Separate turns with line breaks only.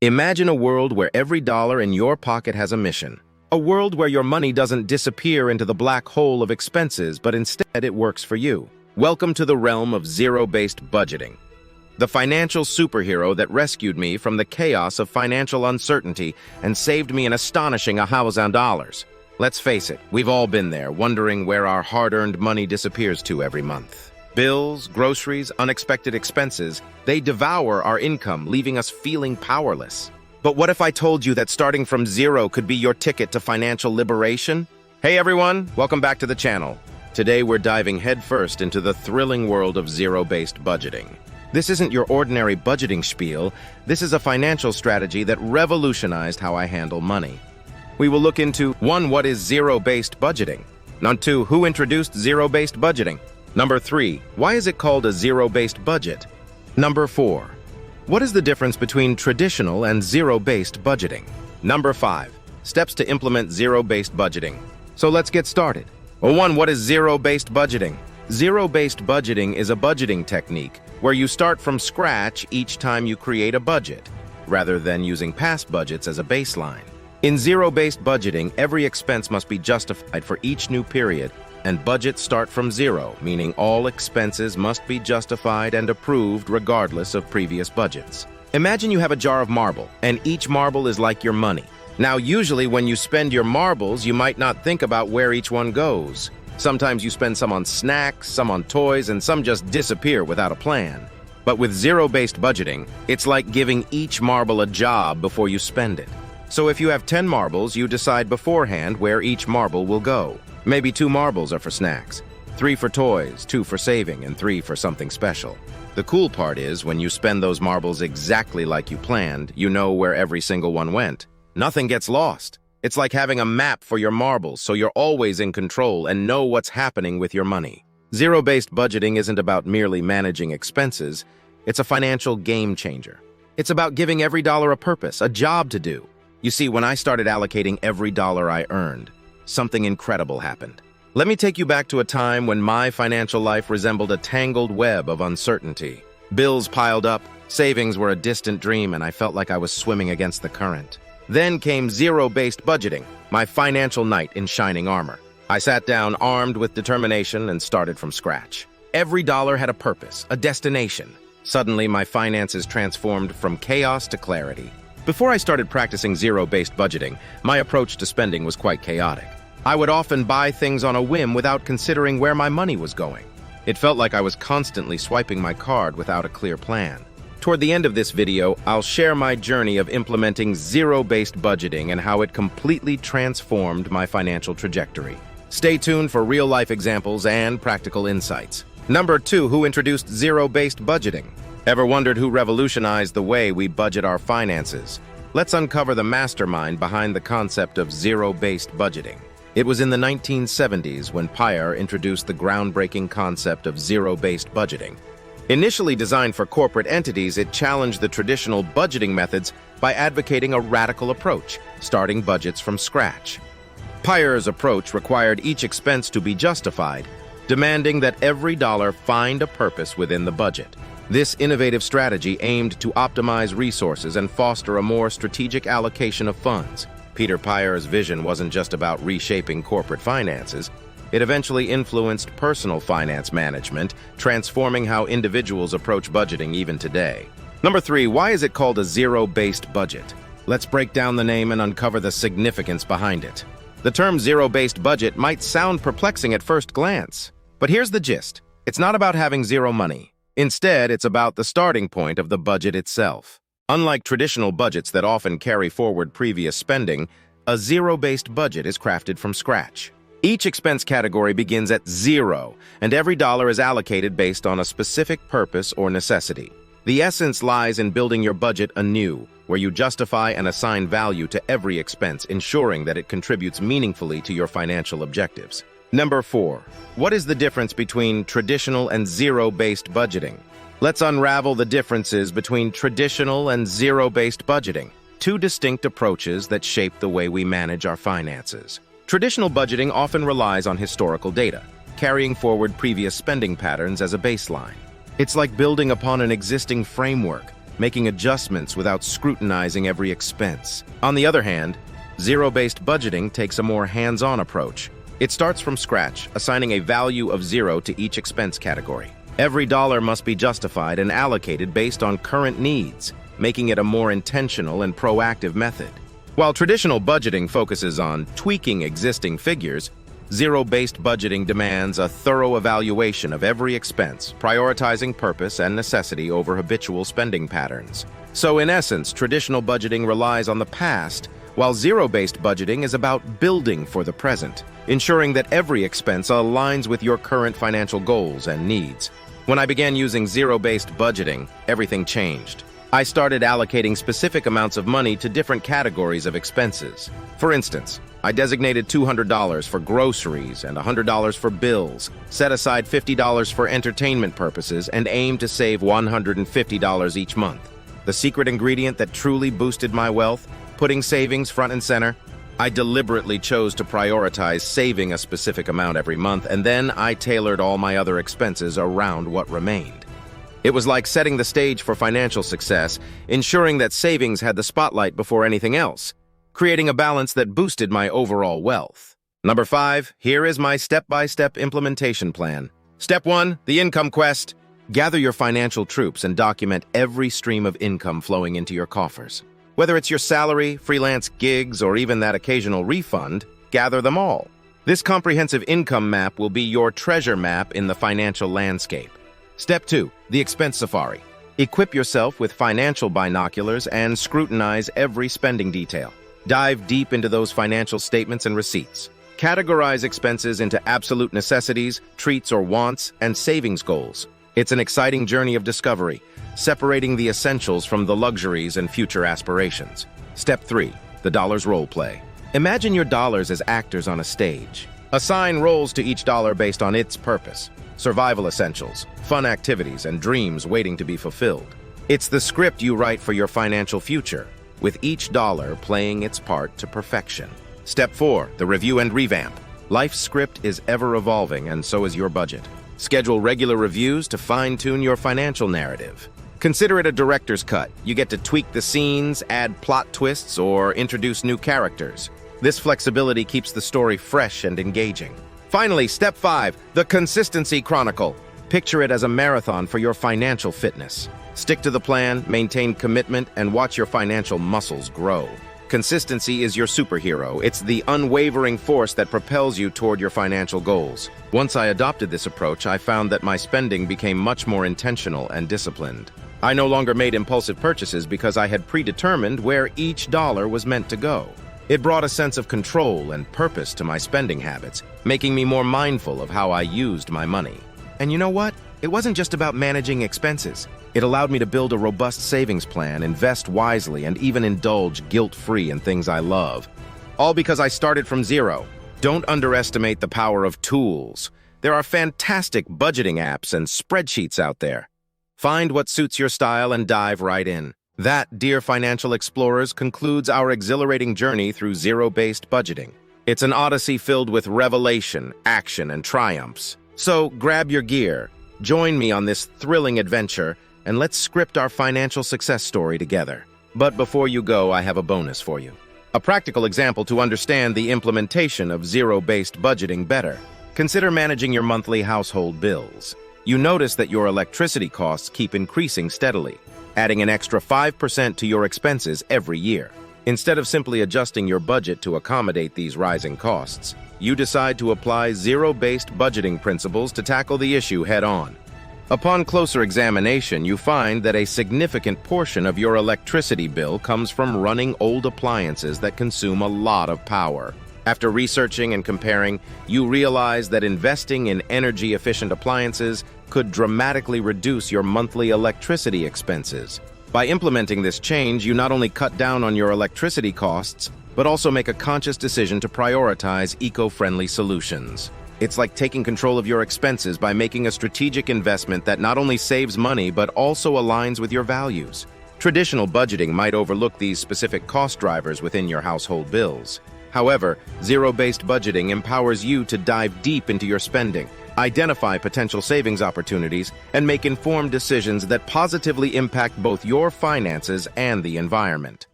Imagine a world where every dollar in your pocket has a mission. A world where your money doesn't disappear into the black hole of expenses, but instead it works for you. Welcome to the realm of zero-based budgeting. The financial superhero that rescued me from the chaos of financial uncertainty and saved me an astonishing $1,000. Let's face it, we've all been there, wondering where our hard-earned money disappears to every month. Bills, groceries, unexpected expenses, they devour our income, leaving us feeling powerless. But what if I told you that starting from zero could be your ticket to financial liberation? Hey everyone, welcome back to the channel. Today we're diving headfirst into the thrilling world of zero-based budgeting. This isn't your ordinary budgeting spiel. This is a financial strategy that revolutionized how I handle money. We will look into 1. What is zero-based budgeting? 2. Who introduced zero-based budgeting? 3. Why is it called a zero-based budget? 4. What is the difference between traditional and zero-based budgeting? 5. Steps to implement zero-based budgeting. So let's get started. 1. What is zero-based budgeting? Zero-based budgeting is a budgeting technique where you start from scratch each time you create a budget, rather than using past budgets as a baseline. In zero-based budgeting, every expense must be justified for each new period, and budgets start from zero, meaning all expenses must be justified and approved regardless of previous budgets. Imagine you have a jar of marble, and each marble is like your money. Now, usually when you spend your marbles, you might not think about where each one goes. Sometimes you spend some on snacks, some on toys, and some just disappear without a plan. But with zero-based budgeting, it's like giving each marble a job before you spend it. So if you have 10 marbles, you decide beforehand where each marble will go. Maybe 2 marbles are for snacks, 3 for toys, 2 for saving, and 3 for something special. The cool part is, when you spend those marbles exactly like you planned, you know where every single one went. Nothing gets lost. It's like having a map for your marbles, so you're always in control and know what's happening with your money. Zero-based budgeting isn't about merely managing expenses. It's a financial game changer. It's about giving every dollar a purpose, a job to do. You see, when I started allocating every dollar I earned, something incredible happened. Let me take you back to a time when my financial life resembled a tangled web of uncertainty. Bills piled up, savings were a distant dream, and I felt like I was swimming against the current. Then came zero-based budgeting, my financial knight in shining armor. I sat down armed with determination and started from scratch. Every dollar had a purpose, a destination. Suddenly, my finances transformed from chaos to clarity. Before I started practicing zero-based budgeting, my approach to spending was quite chaotic. I would often buy things on a whim without considering where my money was going. It felt like I was constantly swiping my card without a clear plan. Toward the end of this video, I'll share my journey of implementing zero-based budgeting and how it completely transformed my financial trajectory. Stay tuned for real-life examples and practical insights. 2. Who introduced zero-based budgeting? Ever wondered who revolutionized the way we budget our finances? Let's uncover the mastermind behind the concept of zero-based budgeting. It was in the 1970s when Pyhrr introduced the groundbreaking concept of zero-based budgeting. Initially designed for corporate entities, it challenged the traditional budgeting methods by advocating a radical approach, starting budgets from scratch. Pyhrr's approach required each expense to be justified, demanding that every dollar find a purpose within the budget. This innovative strategy aimed to optimize resources and foster a more strategic allocation of funds. Peter Pyhrr's vision wasn't just about reshaping corporate finances. It eventually influenced personal finance management, transforming how individuals approach budgeting even today. 3. Why is it called a zero-based budget? Let's break down the name and uncover the significance behind it. The term zero-based budget might sound perplexing at first glance, but here's the gist. It's not about having zero money. Instead, it's about the starting point of the budget itself. Unlike traditional budgets that often carry forward previous spending, a zero-based budget is crafted from scratch. Each expense category begins at zero, and every dollar is allocated based on a specific purpose or necessity. The essence lies in building your budget anew, where you justify and assign value to every expense, ensuring that it contributes meaningfully to your financial objectives. 4. What is the difference between traditional and zero-based budgeting? Let's unravel the differences between traditional and zero-based budgeting, two distinct approaches that shape the way we manage our finances. Traditional budgeting often relies on historical data, carrying forward previous spending patterns as a baseline. It's like building upon an existing framework, making adjustments without scrutinizing every expense. On the other hand, zero-based budgeting takes a more hands-on approach. It starts from scratch, assigning a value of 0 to each expense category. Every dollar must be justified and allocated based on current needs, making it a more intentional and proactive method. While traditional budgeting focuses on tweaking existing figures, zero-based budgeting demands a thorough evaluation of every expense, prioritizing purpose and necessity over habitual spending patterns. So in essence, traditional budgeting relies on the past, while zero-based budgeting is about building for the present, ensuring that every expense aligns with your current financial goals and needs. When I began using zero-based budgeting, everything changed. I started allocating specific amounts of money to different categories of expenses. For instance, I designated $200 for groceries and $100 for bills, set aside $50 for entertainment purposes, and aimed to save $150 each month. The secret ingredient that truly boosted my wealth? Putting savings front and center. I deliberately chose to prioritize saving a specific amount every month, and then I tailored all my other expenses around what remained. It was like setting the stage for financial success, ensuring that savings had the spotlight before anything else, creating a balance that boosted my overall wealth. Number 5, here is my step-by-step implementation plan. Step 1, the income quest. Gather your financial troops and document every stream of income flowing into your coffers. Whether it's your salary, freelance gigs, or even that occasional refund, gather them all. This comprehensive income map will be your treasure map in the financial landscape. Step 2, the expense safari. Equip yourself with financial binoculars and scrutinize every spending detail. Dive deep into those financial statements and receipts. Categorize expenses into absolute necessities, treats or wants, and savings goals. It's an exciting journey of discovery, separating the essentials from the luxuries and future aspirations. Step 3, the dollars role play. Imagine your dollars as actors on a stage. Assign roles to each dollar based on its purpose. Survival essentials, fun activities, and dreams waiting to be fulfilled. It's the script you write for your financial future, with each dollar playing its part to perfection. Step 4, the review and revamp. Life's script is ever evolving, and so is your budget. Schedule regular reviews to fine-tune your financial narrative. Consider it a director's cut. You get to tweak the scenes, add plot twists, or introduce new characters. This flexibility keeps the story fresh and engaging. Finally, step 5, the consistency chronicle. Picture it as a marathon for your financial fitness. Stick to the plan, maintain commitment, and watch your financial muscles grow. Consistency is your superhero. It's the unwavering force that propels you toward your financial goals. Once I adopted this approach, I found that my spending became much more intentional and disciplined. I no longer made impulsive purchases because I had predetermined where each dollar was meant to go. It brought a sense of control and purpose to my spending habits, making me more mindful of how I used my money. And you know what? It wasn't just about managing expenses. It allowed me to build a robust savings plan, invest wisely, and even indulge guilt-free in things I love. All because I started from zero. Don't underestimate the power of tools. There are fantastic budgeting apps and spreadsheets out there. Find what suits your style and dive right in. That, dear financial explorers, concludes our exhilarating journey through zero-based budgeting. It's an odyssey filled with revelation, action, and triumphs. So grab your gear, join me on this thrilling adventure, and let's script our financial success story together. But before you go, I have a bonus for you. A practical example to understand the implementation of zero-based budgeting better. Consider managing your monthly household bills. You notice that your electricity costs keep increasing steadily, adding an extra 5% to your expenses every year. Instead of simply adjusting your budget to accommodate these rising costs, you decide to apply zero-based budgeting principles to tackle the issue head-on. Upon closer examination, you find that a significant portion of your electricity bill comes from running old appliances that consume a lot of power. After researching and comparing, you realize that investing in energy-efficient appliances could dramatically reduce your monthly electricity expenses. By implementing this change, you not only cut down on your electricity costs, but also make a conscious decision to prioritize eco-friendly solutions. It's like taking control of your expenses by making a strategic investment that not only saves money, but also aligns with your values. Traditional budgeting might overlook these specific cost drivers within your household bills. However, zero-based budgeting empowers you to dive deep into your spending, Identify potential savings opportunities and make informed decisions that positively impact both your finances and the environment.